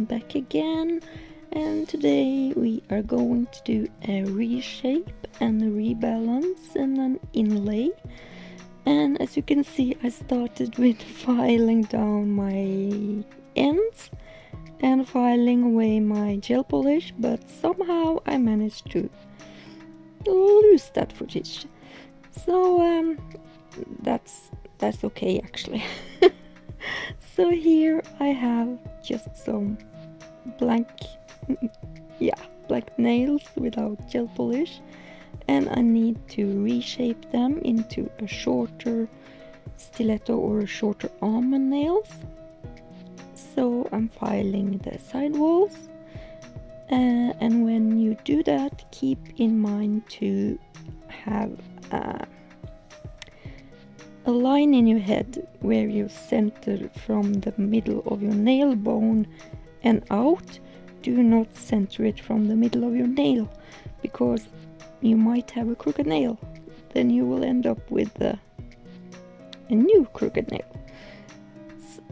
I'm back again, and today we are going to do a reshape and a rebalance and an inlay. And as you can see, I started with filing down my ends and filing away my gel polish, but somehow I managed to lose that footage. So that's okay actually. So here I have just some blank nails without gel polish, and I need to reshape them into a shorter stiletto or a shorter almond nails. So I'm filing the side walls, and when you do that, keep in mind to have a line in your head where you center from the middle of your nail bone and out. Do not center it from the middle of your nail, because you might have a crooked nail. Then you will end up with a new crooked nail.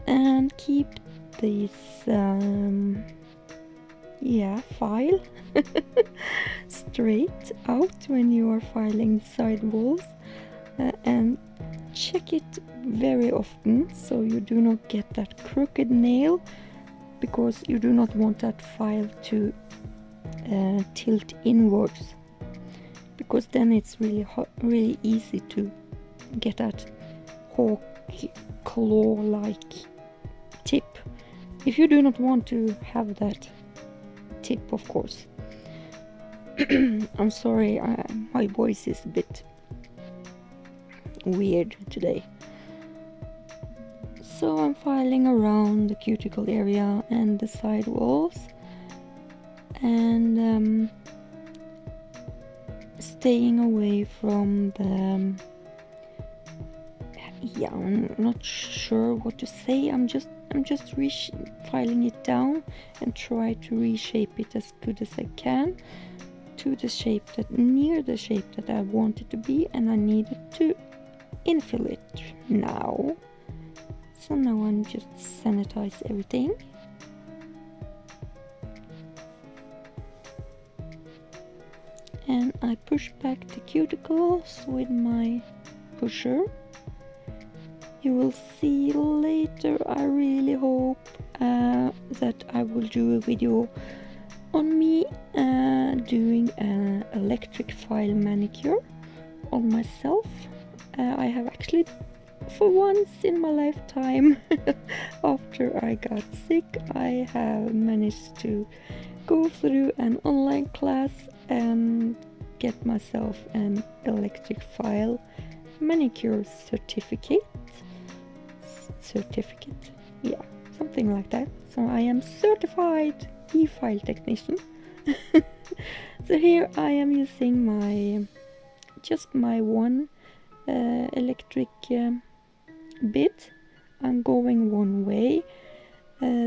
And keep this file straight out when you are filing the side walls, and check it very often so you do not get that crooked nail, because you do not want that file to tilt inwards, because then it's really easy to get that hawk claw like tip. If you do not want to have that tip, of course. I'm sorry, my voice is a bit weird today. So I'm filing around the cuticle area and the side walls, and staying away from the I'm not sure what to say. I'm just filing it down and try to reshape it as good as I can to the shape near the shape that I want it to be, and I needed to infill it now. So now I'm just sanitize everything. And I push back the cuticles with my pusher. You will see later, I really hope that I will do a video on me doing an electric file manicure on myself. I have actually, for once in my lifetime, after I got sick, I have managed to go through an online class and get myself an electric file manicure certificate, yeah, something like that. So I am certified e-file technician. So here I am using my one electric bit. I'm going one way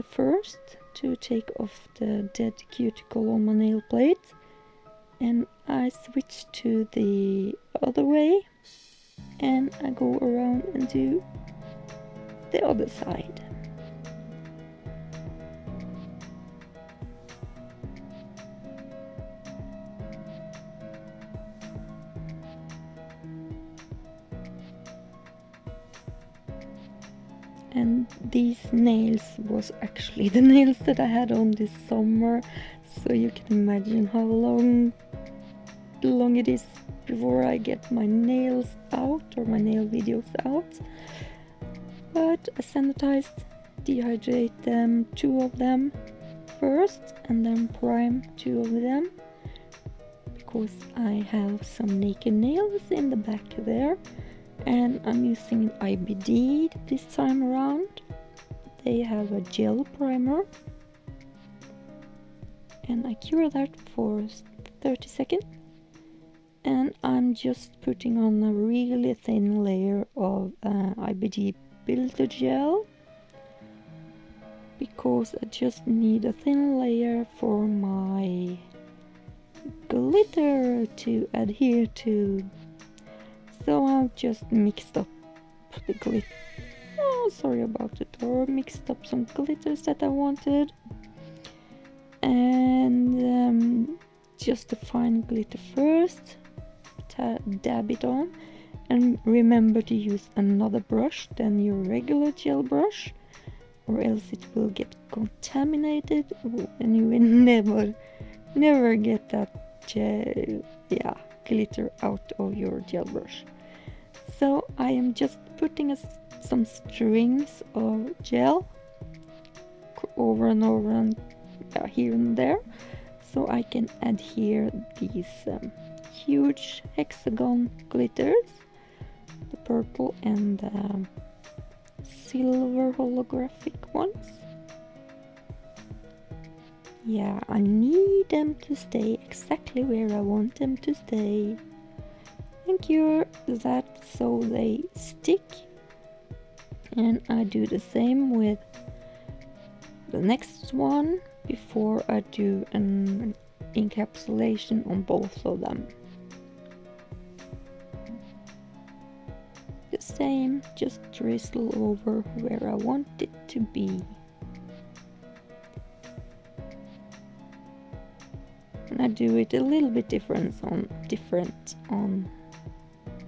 first to take off the dead cuticle on my nail plate, and I switch to the other way, and I go around and do the other side. And these nails was actually the nails that I had on this summer, so you can imagine how long it is before I get my nails out or my nail videos out. But I sanitized, dehydrate them, 2 of them first, and then prime 2 of them, because I have some naked nails in the back there. And I'm using an IBD this time around. They have a gel primer, and I cure that for 30 seconds, and I'm just putting on a really thin layer of IBD builder gel, because I just need a thin layer for my glitter to adhere to. So I've just mixed up the glitter. Oh, sorry about it. Or mixed up some glitters that I wanted. And just a fine glitter first, dab it on, and remember to use another brush than your regular gel brush, or else it will get contaminated and you will never get that glitter out of your gel brush. So I am just putting some strings of gel over and over and here and there, so I can adhere these huge hexagon glitters, the purple and the silver holographic ones. Yeah, I need them to stay exactly where I want them to stay, and cure that so they stick. And I do the same with the next one before I do an encapsulation on both of them. The same, just drizzle over where I want it to be. And I do it a little bit different on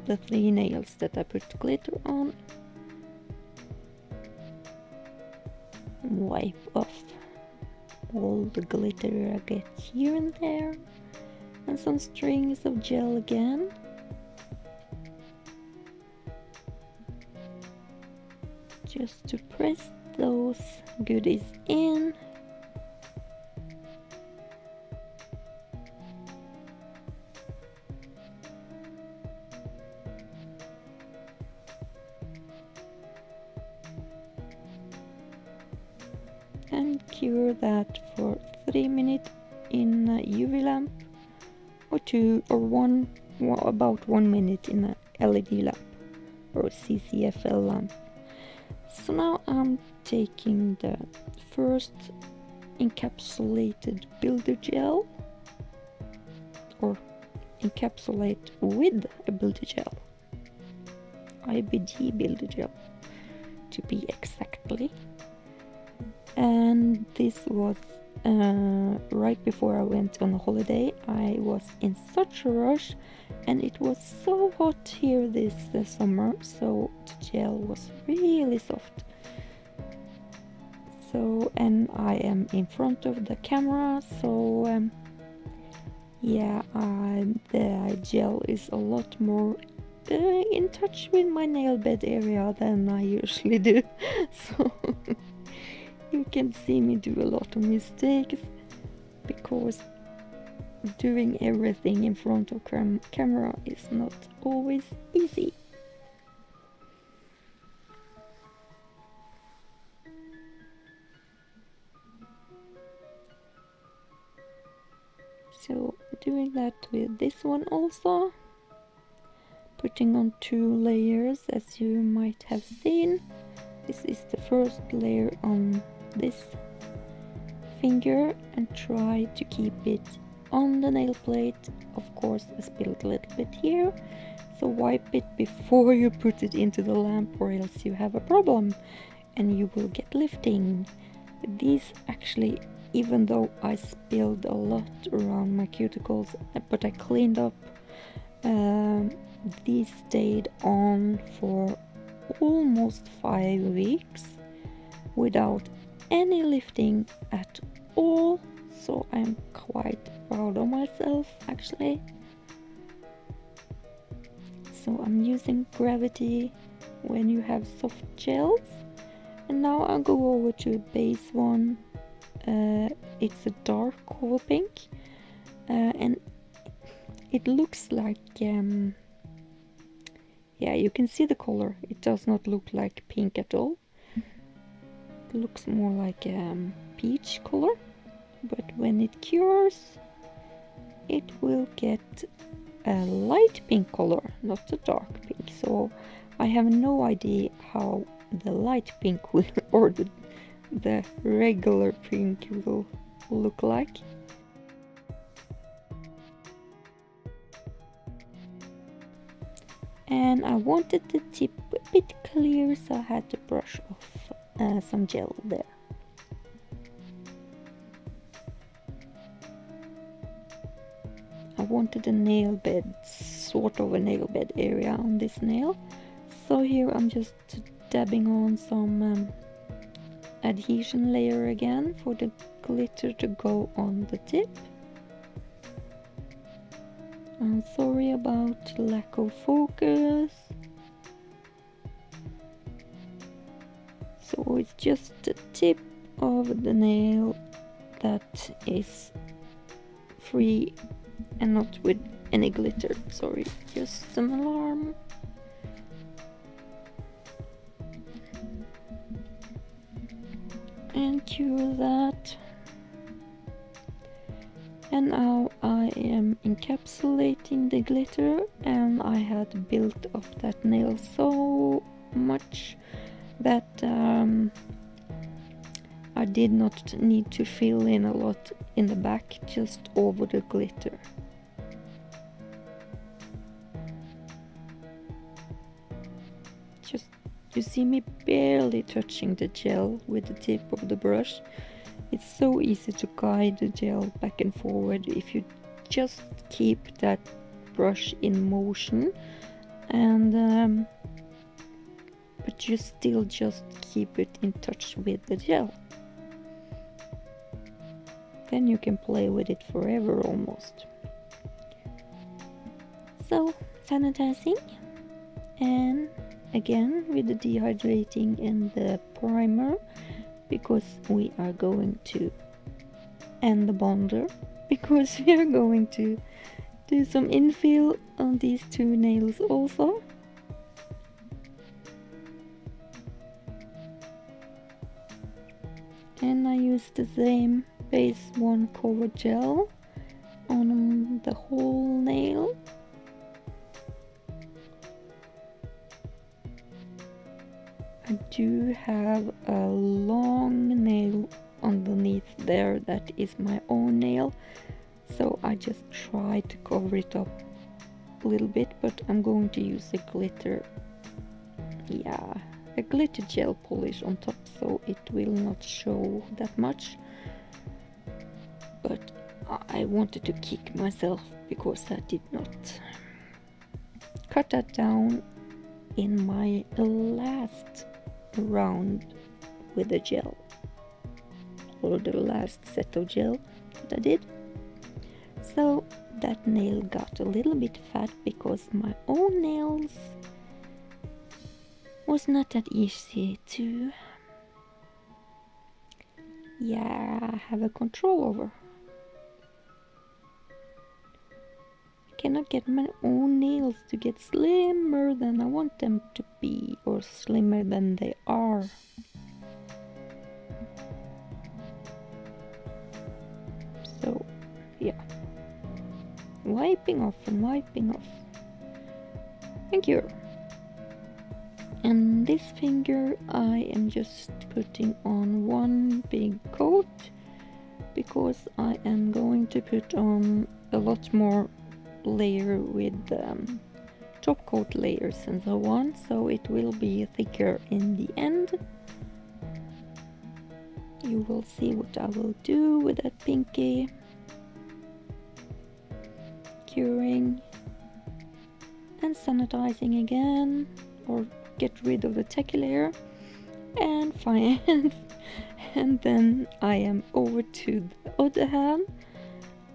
the 3 nails that I put glitter on. Wipe off all the glitter I get here and there, and some strings of gel again. Just to press those goodies in. And cure that for 3 minutes in a UV lamp, or 2 or 1, about 1 minute in a LED lamp or CCFL lamp. So now I'm taking the first encapsulated builder gel, or encapsulate with a builder gel, IBG builder gel to be exactly. And this was right before I went on a holiday. I was in such a rush and it was so hot here this summer, so the gel was really soft. So, and I am in front of the camera, so yeah, the gel is a lot more in touch with my nail bed area than I usually do. So you can see me do a lot of mistakes because doing everything in front of camera is not always easy. So doing that with this one also, putting on 2 layers as you might have seen. This is the first layer on this finger, and try to keep it on the nail plate. Of course I spilled a little bit here, so wipe it before you put it into the lamp, or else you have a problem and you will get lifting. These actually, even though I spilled a lot around my cuticles, but I cleaned up, these stayed on for almost 5 weeks without any lifting at all, so I'm quite proud of myself actually. So I'm using gravity when you have soft gels. And now I'll go over to a base one. It's a dark coral pink, and it looks like yeah, you can see the color. It does not look like pink at all. It looks more like peach color, but when it cures it will get a light pink color, not a dark pink. So I have no idea how the light pink will, or the regular pink will look like. And I wanted the tip a bit clear, so I had to brush off some gel there. wanted a nail bed, sort of a nail bed area on this nail. So here I'm just dabbing on some adhesion layer again for the glitter to go on the tip. I'm sorry about lack of focus. So it's just the tip of the nail that is free and not with any glitter. Sorry, just an alarm. And cure that. And now I am encapsulating the glitter, and I had built up that nail so much that I did not need to fill in a lot in the back, just over the glitter. Just, you see me barely touching the gel with the tip of the brush. It's so easy to guide the gel back and forward if you just keep that brush in motion, and but you still just keep it in touch with the gel. Then you can play with it forever almost. So sanitizing, and again with the dehydrating and the primer, because we are going to, and the bonder, because we are going to do some infill on these two nails also. And I use the same base 1 cover gel on the whole nail. I do have a long nail underneath there that is my own nail, so I just try to cover it up a little bit, but I'm going to use a glitter, a glitter gel polish on top, so it will not show that much. But I wanted to kick myself because I did not cut that down in my last round with the gel, or the last set of gel that I did. So that nail got a little bit fat because my own nails was not that easy to have a control over. I cannot get my own nails to get slimmer than I want them to be, or slimmer than they are. So wiping off and wiping off. Thank you. And this finger I am just putting on one big coat, because I am going to put on a lot more layer with top coat layers and so on, so it will be thicker in the end. You will see what I will do with that pinky. Curing and sanitizing again, or get rid of the tacky layer, and fine. And then I am over to the other hand.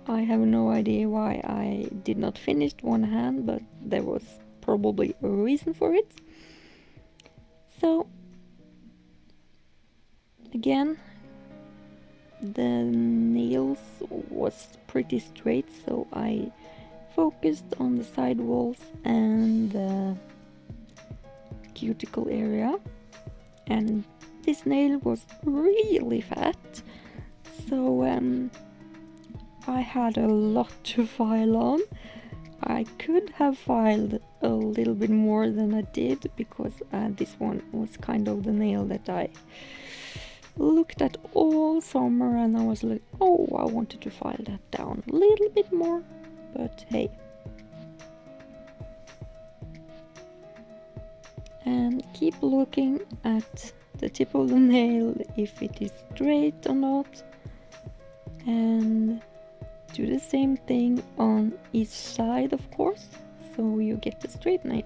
I have no idea why I did not finish one hand, but there was probably a reason for it. So again, the nails was pretty straight, so I focused on the side walls and the cuticle area, and this nail was really fat, so I had a lot to file on. I could have filed a little bit more than I did, because this one was kind of the nail that I looked at all summer, and I was like, oh, I wanted to file that down a little bit more, but hey. And keep looking at the tip of the nail if it is straight or not, and do the same thing on each side, of course, so you get a straight nail.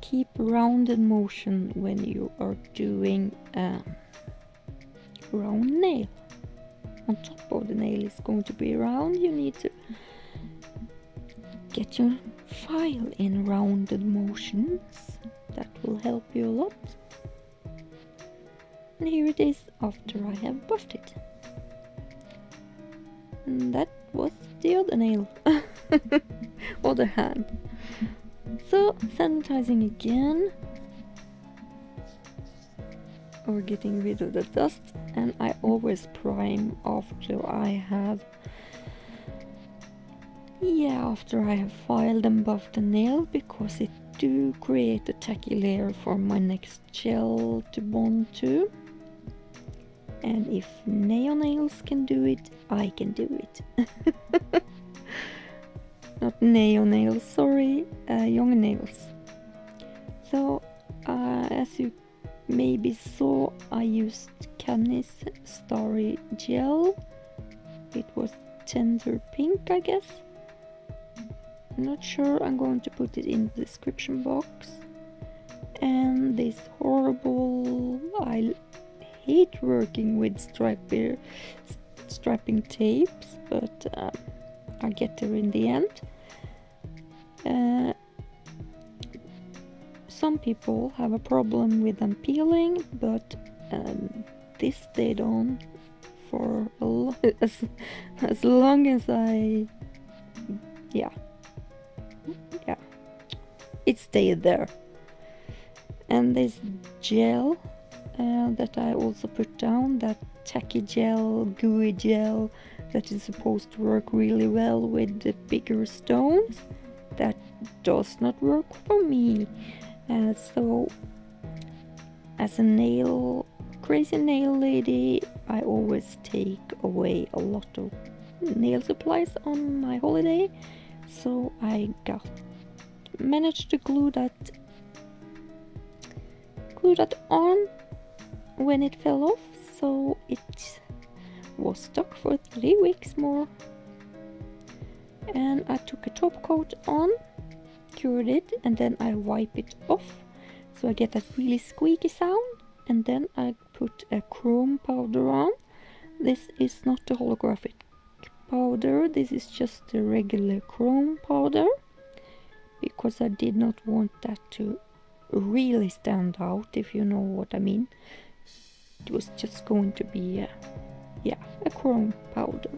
Keep rounded motion when you are doing a round nail. On top of the nail is going to be round. You need to get your file in rounded motions. That will help you a lot. And here it is after I have buffed it. And that was the other nail. Other hand. So, sanitizing again. Or getting rid of the dust. And I always prime after I have filed and buffed the nail, because it do create a tacky layer for my next gel to bond to. And if nail nails can do it, I can do it. Not nail nails, sorry, young nails. So, as you maybe saw, I used Canni's Starry gel. It was tender pink, I guess. I'm not sure, I'm going to put it in the description box. And this horrible, I hate working with striping tapes, but I'll get there in the end. Some people have a problem with them peeling, but this stayed on for as long as it stayed there. And this gel that I also put down, that tacky gel, gooey gel that is supposed to work really well with the bigger stones, that does not work for me. So as a crazy nail lady, I always take away a lot of nail supplies on my holiday, so I managed to glue that on when it fell off, so it was stuck for 3 weeks more. And I took a top coat on, cured it, and then I wipe it off so I get that really squeaky sound, and then I put a chrome powder on. This is not a holographic powder, this is just a regular chrome powder, because I did not want that to really stand out, if you know what I mean. It was just going to be a chrome powder.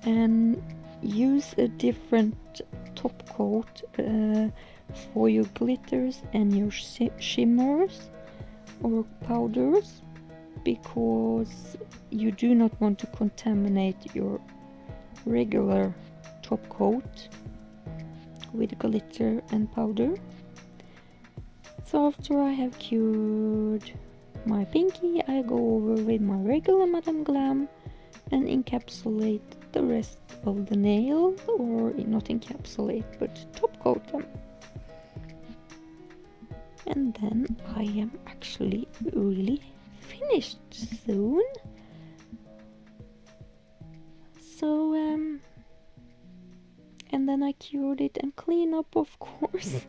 And use a different top coat for your glitters and your shimmers or powders, because you do not want to contaminate your regular top coat with glitter and powder. So after I have cured my pinky, I go over with my regular Madam Glam and encapsulate the rest of the nail, or not encapsulate but top coat them. And then I am actually really finished soon. So and then I cured it and clean up, of course.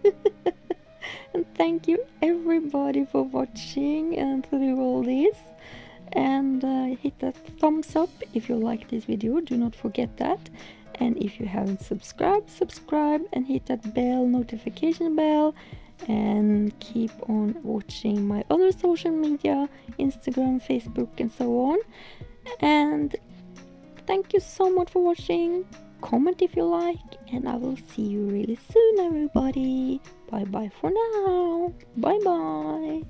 And thank you everybody for watching and through all this. And hit that thumbs up if you like this video, do not forget that. And if you haven't subscribed, subscribe and hit that notification bell, and keep on watching my other social media, Instagram, Facebook and so on. And thank you so much for watching. Comment if you like, and I will see you really soon, everybody. Bye bye for now. Bye bye.